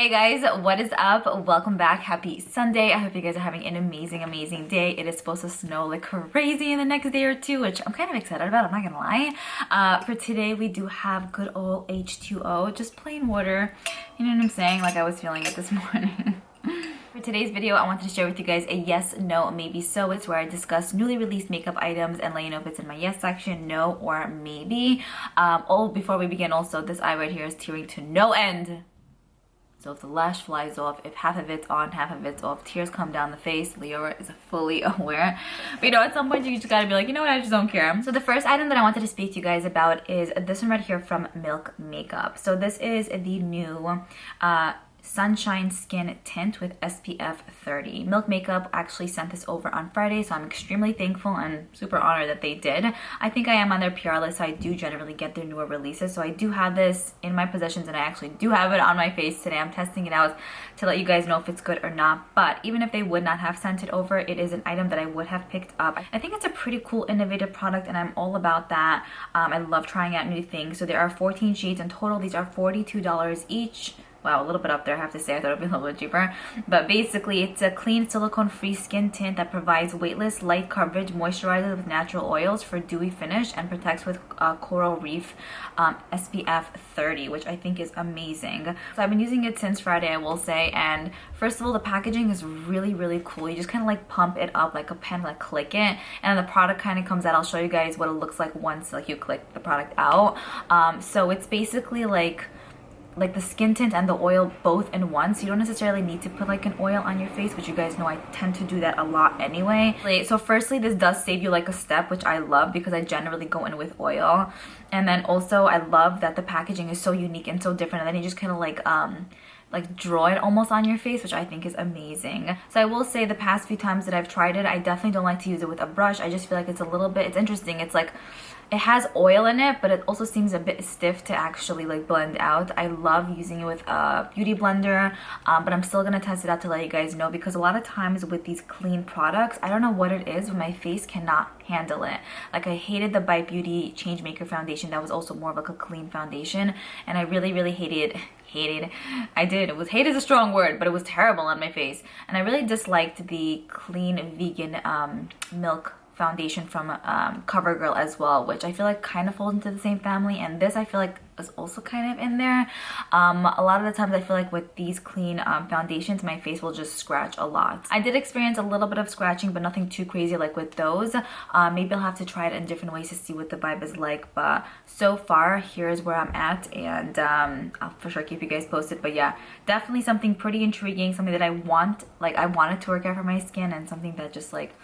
Hey guys, what is up? Welcome back. Happy Sunday. I hope you guys are having an amazing day. It is supposed to snow like crazy in the next day or two, which I'm kind of excited about, I'm not gonna lie. For today, we do have good old H2O, just plain water. You know what I'm saying? Like I was feeling it this morning. For today's video, I wanted to share with you guys a yes, no, maybe so. It's where I discuss newly released makeup items and let you know if it's in my yes section, no, or maybe. Before we begin, also, this eye right here is tearing to no end. So if the lash flies off, if half of it's on, half of it's off, tears come down the face, Liora is fully aware. But you know, at some point you just gotta be like, you know what, I just don't care. So the first item that I wanted to speak to you guys about is this one right here from Milk Makeup. So this is the new Sunshine Skin Tint with SPF 30. Milk Makeup actually sent this over on Friday, so I'm extremely thankful and super honored that they did. I think I am on their PR list, so I do generally get their newer releases. So I do have this in my possessions, and I actually do have it on my face today. I'm testing it out to let you guys know if it's good or not. But even if they would not have sent it over, it is an item that I would have picked up. I think it's a pretty cool, innovative product, and I'm all about that. I love trying out new things. So there are 14 shades in total. These are $42 each. Wow, a little bit up there, I have to say. I thought it would be a little bit cheaper. But basically, it's a clean, silicone-free skin tint that provides weightless, light coverage, moisturizes with natural oils for dewy finish, and protects with coral reef SPF 30, which I think is amazing. So I've been using it since Friday, I will say. And first of all, the packaging is really cool. You just kind of like pump it up like a pen, like click it, and the product kind of comes out. I'll show you guys what it looks like once like you click the product out. So it's basically like the skin tint and the oil both in one, so you don't necessarily need to put like an oil on your face, which you guys know I tend to do that a lot anyway. So firstly, this does save you like a step, which I love because I generally go in with oil. And then also I love that the packaging is so unique and so different, and then you just kind of like draw it almost on your face, which I think is amazing. So I will say the past few times that I've tried it, I definitely don't like to use it with a brush. I just feel like it's a little bit, it's interesting. It's like, it has oil in it, but it also seems a bit stiff to actually like blend out. I love using it with a beauty blender, but I'm still gonna test it out to let you guys know, because a lot of times with these clean products, I don't know what it is, but my face cannot handle it. Like I hated the Bite Beauty Changemaker foundation. That was also more of like a clean foundation, and I really hate is a strong word, but it was terrible on my face. And I really disliked the clean vegan milk foundation from CoverGirl as well, which I feel like kind of falls into the same family, and this I feel like is also kind of in there. A lot of the times I feel like with these clean foundations, my face will just scratch a lot. I did experience a little bit of scratching, but nothing too crazy like with those. Maybe I'll have to try it in different ways to see what the vibe is like, but so far here's where I'm at, and I'll for sure keep you guys posted. But yeah, definitely something pretty intriguing, something that I want it to work out for my skin, and something that just like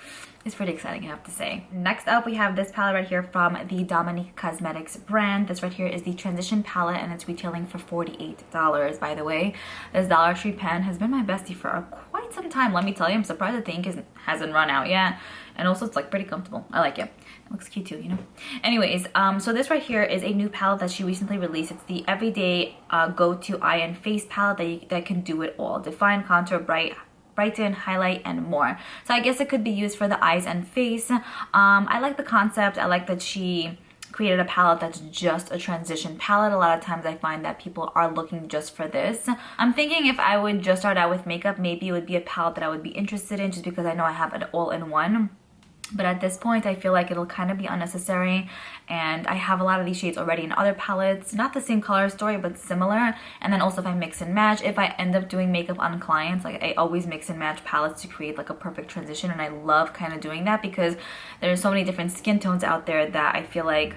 is pretty exciting, I have to say. Next up, we have this palette right here from the Dominique Cosmetics brand. This right here is the Transition palette, and it's retailing for $48, by the way. This Dollar Tree pen has been my bestie for quite some time. Let me tell you, I'm surprised the ink hasn't run out yet. And also, it's like pretty comfortable. I like it. It looks cute too, you know? Anyways, so this right here is a new palette that she recently released. It's the Everyday Go-To Eye and Face palette that can do it all. Define, contour, brighten, highlight, and more. So I guess it could be used for the eyes and face. I like the concept. I like that she created a palette that's just a transition palette. A lot of times I find that people are looking just for this. I'm thinking if I would just start out with makeup, maybe it would be a palette that I would be interested in, just because I know I have an all-in-one. But at this point, I feel like it'll kind of be unnecessary, and I have a lot of these shades already in other palettes. Not the same color story, but similar. And then also if I mix and match, if I end up doing makeup on clients, like I always mix and match palettes to create like a perfect transition, and I love kind of doing that because there's so many different skin tones out there that I feel like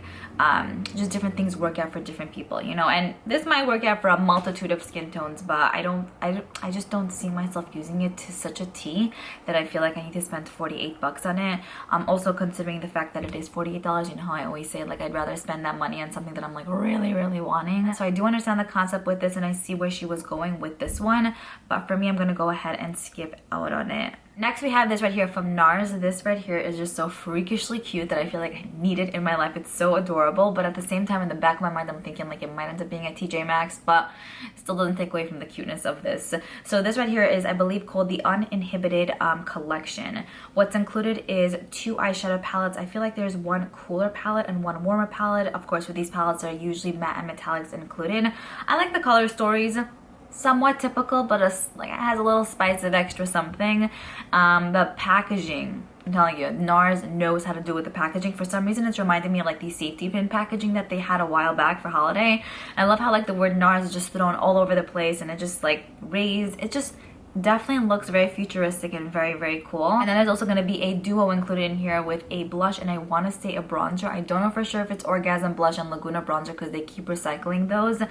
just different things work out for different people, you know? And this might work out for a multitude of skin tones, but I just don't see myself using it to such a T that I feel like I need to spend 48 bucks on it. Also considering the fact that it is $48, you know how I always say like I'd rather spend that money on something that I'm like really wanting. So I do understand the concept with this, and I see where she was going with this one, but for me, I'm gonna go ahead and skip out on it. Next, we have this right here from NARS. This right here is just so freakishly cute that I feel like I need it in my life. It's so adorable, but at the same time, in the back of my mind, I'm thinking like it might end up being a TJ Maxx, but it still doesn't take away from the cuteness of this. So this right here is, I believe, called the Uninhibited Collection. What's included is 2 eyeshadow palettes. I feel like there's one cooler palette and one warmer palette. Of course, with these palettes are usually matte and metallics included. I like the color stories. somewhat typical, but like it has a little spice of extra something. The packaging, I'm telling you, NARS knows how to do with the packaging. For some reason, it's reminding me of like the safety pin packaging that they had a while back for holiday. I love how like the word NARS is just thrown all over the place, and it just like raised, it just definitely looks very futuristic and very, very cool. And then there's also going to be a duo included in here with a blush, and I want to say a bronzer. I don't know for sure if it's Orgasm Blush and Laguna Bronzer because they keep recycling those.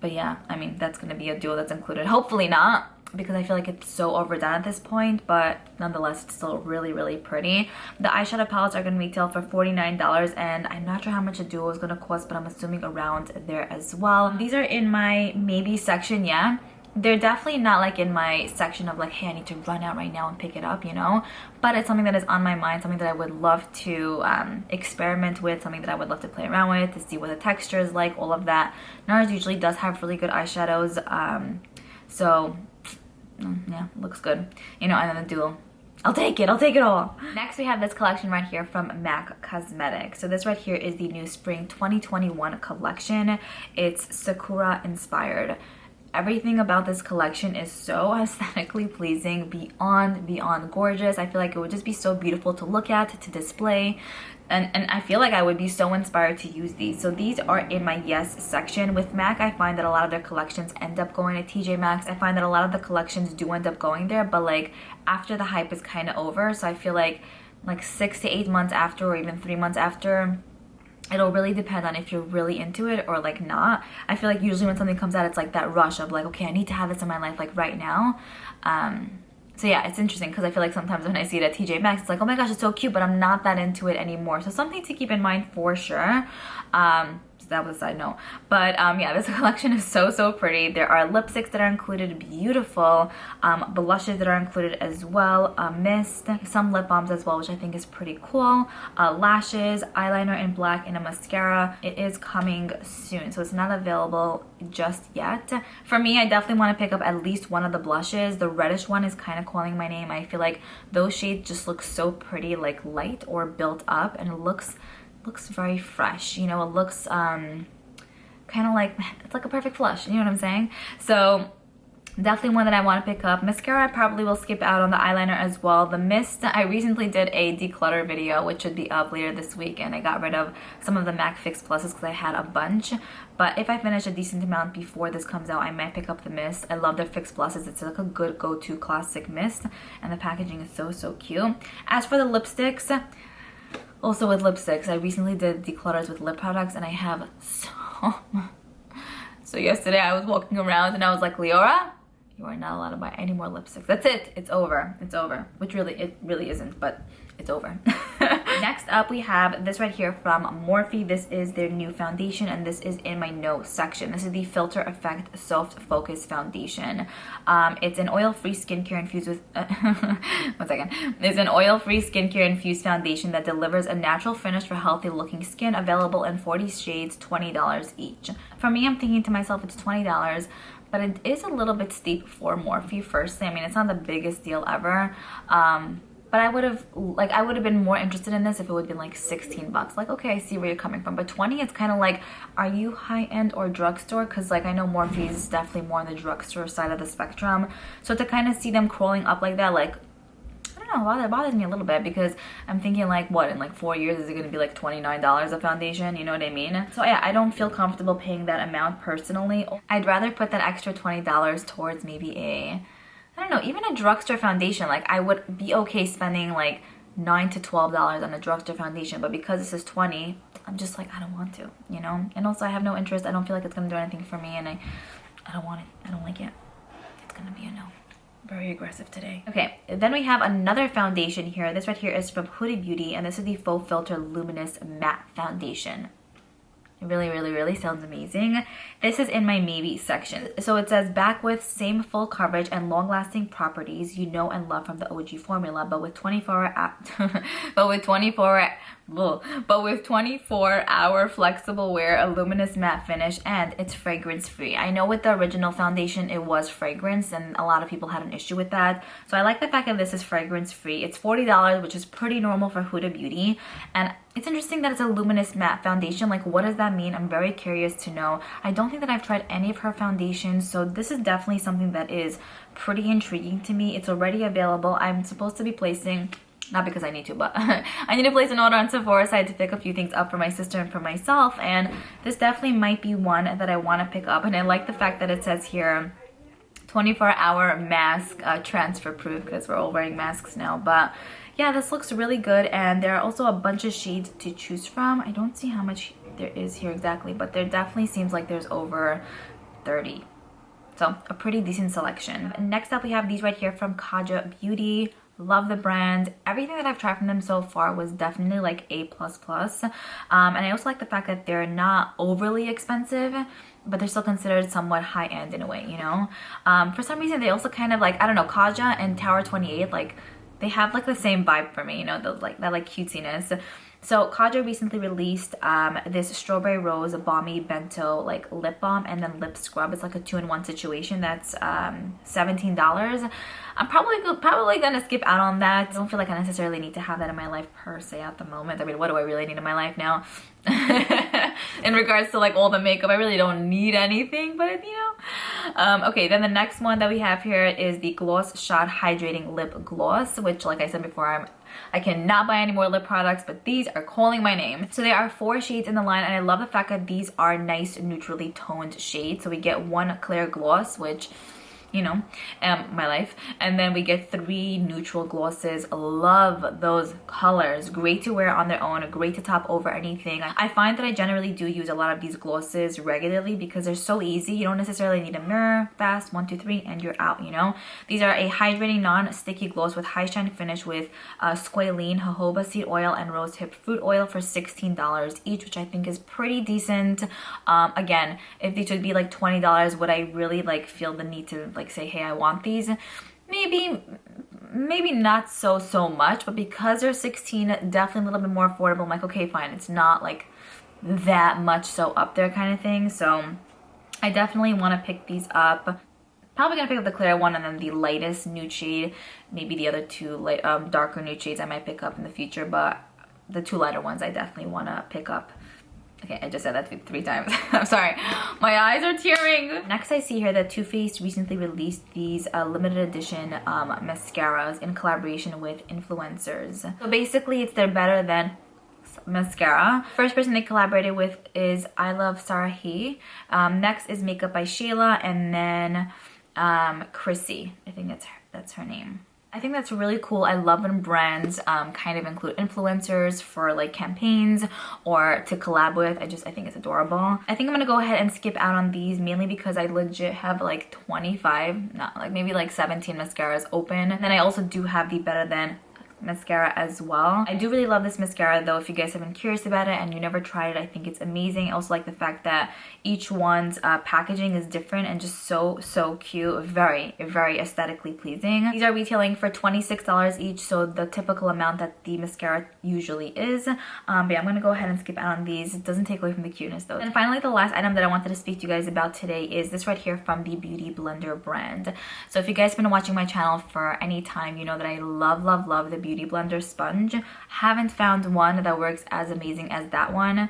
But yeah, I mean, that's going to be a duo that's included. Hopefully not, because I feel like it's so overdone at this point, but nonetheless, it's still really, really pretty. The eyeshadow palettes are going to retail for $49, and I'm not sure how much a duo is going to cost, but I'm assuming around there as well. These are in my maybe section, yeah. They're definitely not like in my section of like, hey, I need to run out right now and pick it up, you know? But it's something that is on my mind, something that I would love to experiment with, something that I would love to play around with, to see what the texture is like, all of that. NARS usually does have really good eyeshadows, so yeah, looks good. You know, and then the duo, I'll take it all. Next, we have this collection right here from MAC Cosmetics. So this right here is the new Spring 2021 collection. It's Sakura inspired. Everything about this collection is so aesthetically pleasing, beyond gorgeous. I feel like it would just be so beautiful to look at, to display, and I feel like I would be so inspired to use these. So these are in my yes section. With MAC, I find that a lot of their collections end up going to TJ Maxx. I find that a lot of the collections do end up going there, but like after the hype is kind of over, so I feel like 6 to 8 months after, or even 3 months after, it'll really depend on if you're really into it or like not. I feel like usually when something comes out, it's like that rush of like, okay, I need to have this in my life like right now. So yeah, it's interesting because I feel like sometimes when I see it at TJ Maxx, it's like, oh my gosh, it's so cute, but I'm not that into it anymore. So something to keep in mind for sure. So that was a side note. But yeah, this collection is so pretty. There are lipsticks that are included, beautiful. Blushes that are included as well. Mist, some lip balms as well, which I think is pretty cool. Lashes, eyeliner in black, and a mascara. It is coming soon, so it's not available just yet. For me, I definitely want to pick up at least one of the blushes. The reddish one is kind of calling my name. I feel like those shades just look so pretty, like light or built up, and it looks very fresh, you know. It looks kind of like, it's like a perfect flush, you know what I'm saying? So definitely one that I want to pick up. Mascara I probably will skip out on. The eyeliner as well. The mist, I recently did a declutter video, which should be up later this week, and I got rid of some of the MAC Fix Pluses because I had a bunch. But if I finish a decent amount before this comes out, I might pick up the mist. I love their Fix Pluses. It's like a good go-to classic mist, and the packaging is so cute. As for the lipsticks, also with lipsticks, I recently did declutters with lip products, and I have so yesterday I was walking around and I was like, Liora, you are not allowed to buy any more lipsticks. That's it. It's over. It's over. Which really, it really isn't, but it's over. Next up, we have this right here from Morphe. This is their new foundation, and this is in my no section. This is the Filter Effect Soft Focus Foundation. It's an oil-free skincare infused with one second. It's an oil-free skincare infused foundation that delivers a natural finish for healthy-looking skin. Available in 40 shades, $20 each. For me, I'm thinking to myself, it's $20. But it is a little bit steep for Morphe, firstly. I mean, it's not the biggest deal ever. But I would have been more interested in this if it would have been like 16 bucks. Like, okay, I see where you're coming from. But 20, it's kind of like, are you high-end or drugstore? Because like, I know Morphe is definitely more on the drugstore side of the spectrum. So to kind of see them crawling up like that, like, I don't know, that bothers me a little bit, because I'm thinking like, what, in like 4 years is it going to be like $29 a foundation? You know what I mean? So yeah, I don't feel comfortable paying that amount personally. I'd rather put that extra $20 towards maybe I don't know, even a drugstore foundation. Like, I would be okay spending like $9 to $12 on a drugstore foundation, but because this is 20, I'm just like, I don't want to, you know? And also I have no interest. I don't feel like it's going to do anything for me, and I don't want it. I don't like it. It's going to be a no. Very aggressive today. Okay, then we have another foundation here. This right here is from Huda Beauty, and this is the Faux Filter Luminous Matte Foundation. It really sounds amazing. This is in my maybe section. So it says, back with same full coverage and long-lasting properties you know and love from the OG formula, but with 24-hour but with 24-hour flexible wear, a luminous matte finish, and it's fragrance free. I know with the original foundation it was fragrance and a lot of people had an issue with that, so I like the fact that this is fragrance free. It's $40, which is pretty normal for Huda Beauty, and it's interesting that it's a luminous matte foundation. Like, what does that mean? I'm very curious to know. I don't think that I've tried any of her foundations, so this is definitely something that is pretty intriguing to me. It's already available. I'm supposed to be placing, not because I need to, but I need to place an order on Sephora, so I had to pick a few things up for my sister and for myself, and this definitely might be one that I want to pick up. And I like the fact that it says here 24-hour mask transfer proof, because we're all wearing masks now. But yeah, this looks really good, and there are also a bunch of shades to choose from. I don't see how much there is here exactly, but there definitely seems like there's over 30. So a pretty decent selection. Next up, we have these right here from KAJA Beauty. Love the brand. Everything that I've tried from them so far was definitely like A++. And I also like the fact that they're not overly expensive, but they're still considered somewhat high-end in a way, you know? For some reason, they also kind of like, I don't know, KAJA and Tower 28, like, they have like the same vibe for me, you know, that like cutesiness. So KAJA recently released this strawberry rose balmy bento like lip balm and then lip scrub. It's like a 2-in-1 situation. That's $17. I'm probably gonna skip out on that. I don't feel like I necessarily need to have that in my life per se at the moment. I mean, what do I really need in my life now? In regards to like all the makeup, I really don't need anything, but you know. Okay, then the next one that we have here is the Gloss Shot Hydrating Lip Gloss, which, like I said before, I cannot buy any more lip products, but these are calling my name. So there are 4 shades in the line, and I love the fact that these are nice neutrally toned shades. So we get 1 clear gloss, which, you know, my life, and then we get 3 neutral glosses. Love those colors. Great to wear on their own, great to top over anything. I find that I generally do use a lot of these glosses regularly because they're so easy. You don't necessarily need a mirror. Fast, 1 2 3, and you're out, you know. These are a hydrating non-sticky gloss with high shine finish with squalene, jojoba seed oil, and rose hip fruit oil for $16 each, which I think is pretty decent. Again, if these would be like $20, would I really like feel the need to like say, hey, I want these? Maybe not so much, but because they're 16, definitely a little bit more affordable. I'm like, okay, fine, it's not like that much so up there kind of thing. So I definitely want to pick these up. Probably gonna pick up the clear one and then the lightest nude shade. Maybe the other 2 light darker nude shades I might pick up in the future, but the 2 lighter ones I definitely want to pick up. Okay, I just said that 3 times. I'm sorry. My eyes are tearing. Next, I see here that Too Faced recently released these limited edition mascaras in collaboration with influencers. So basically, it's their Better Than mascara. First person they collaborated with is I Love Sarahi. Next is Makeup by Shayla, and then Chrissy. I think that's her name. I think that's really cool. I love when brands kind of include influencers for like campaigns or to collab with. I think it's adorable. I think I'm gonna go ahead and skip out on these mainly because I legit have like 25, not like maybe like 17 mascaras open. And then I also do have the Better Than mascara as well. I do really love this mascara though. If you guys have been curious about it and you never tried it, I think it's amazing. I also like the fact that each one's packaging is different and just so cute. Very aesthetically pleasing. These are retailing for $26 each, so the typical amount that the mascara usually is. But yeah, I'm gonna go ahead and skip out on these. It doesn't take away from the cuteness though. And finally, the last item that I wanted to speak to you guys about today is this right here from the Beauty Blender brand. So if you guys have been watching my channel for any time, you know that I love the Beauty Blender sponge. Haven't found one that works as amazing as that one.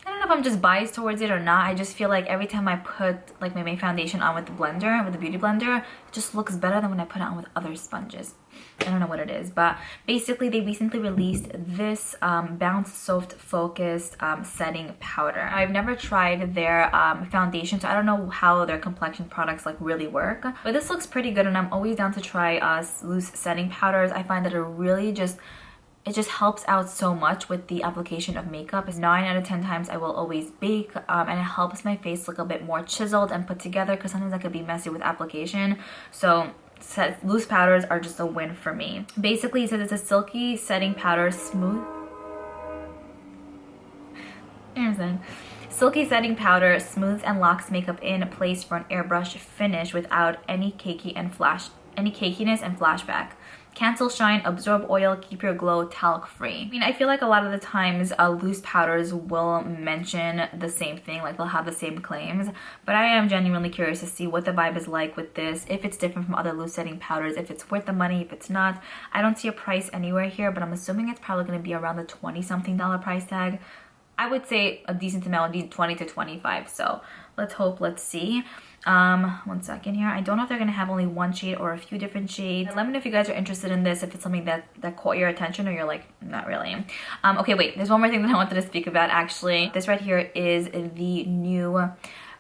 I don't know if I'm just biased towards it or not. I just feel like every time I put like my foundation on with the blender, with the Beauty Blender, it just looks better than when I put it on with other sponges. I don't know what it is, but basically they recently released this Bounce Soft Focused setting powder. I've never tried their foundation, so I don't know how their complexion products like really work, but this looks pretty good, and I'm always down to try loose setting powders. I find that it just helps out so much with the application of makeup. 9 out of 10 times I will always bake, and it helps my face look a bit more chiseled and put together because sometimes I could be messy with application. So loose powders are just a win for me. Basically, it says it's a silky setting powder, silky setting powder smooths and locks makeup in place for an airbrush finish without any cakiness and flashback. Cancel shine, absorb oil, keep your glow talc free. I mean, I feel like a lot of the times loose powders will mention the same thing, like they'll have the same claims, but I am genuinely curious to see what the vibe is like with this, if it's different from other loose setting powders, if it's worth the money, if it's not. I don't see a price anywhere here, but I'm assuming it's probably going to be around the $20-something price tag. I would say a decent amount would be 20 to 25, so let's hope, let's see. One second here. I don't know if they're gonna have only one shade or a few different shades. Let me know if you guys are interested in this, if it's something that caught your attention or you're like, not really. Okay, wait, there's one more thing that I wanted to speak about actually. This right here is the new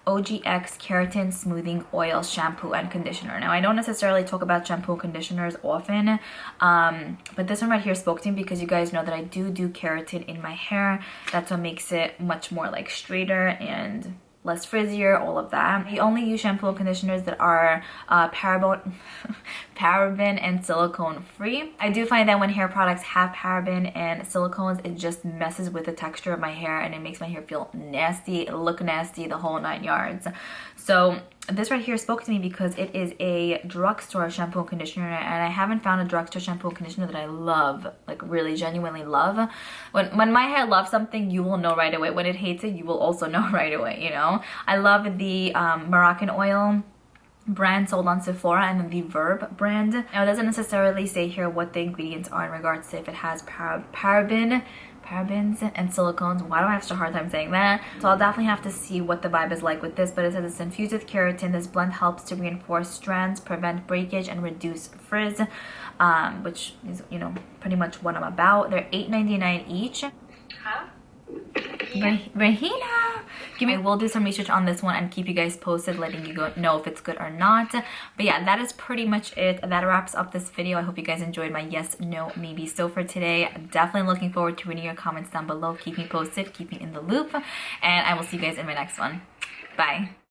OGX Keratin Smoothing Oil Shampoo and Conditioner. Now, I don't necessarily talk about shampoo and conditioners often, but this one right here spoke to me because you guys know that I do keratin in my hair. That's what makes it much more like straighter and less frizzier, all of that. We only use shampoo and conditioners that are paraben and silicone free. I do find that when hair products have paraben and silicones, it just messes with the texture of my hair and it makes my hair feel nasty, look nasty, the whole 9 yards. So this right here spoke to me because it is a drugstore shampoo and conditioner, and I haven't found a drugstore shampoo and conditioner that I love, like really genuinely love. When my hair loves something, you will know right away. When it hates it, you will also know right away, you know? I love the Moroccan oil brand sold on Sephora and then the Verb brand. Now, it doesn't necessarily say here what the ingredients are in regards to if it has parabens and silicones. Why do I have such a hard time saying that? So I'll definitely have to see what the vibe is like with this, but it says it's infused with keratin. This blend helps to reinforce strands, prevent breakage, and reduce frizz, which is, you know, pretty much what I'm about. They're $8.99 each. Huh? Rahina, I will do some research on this one and keep you guys posted, letting you know if it's good or not. But yeah, that is pretty much it. That wraps up this video. I hope you guys enjoyed my yes, no, maybe so for today. Definitely looking forward to reading your comments down below. Keep me posted, keep me in the loop, and I will see you guys in my next one. Bye.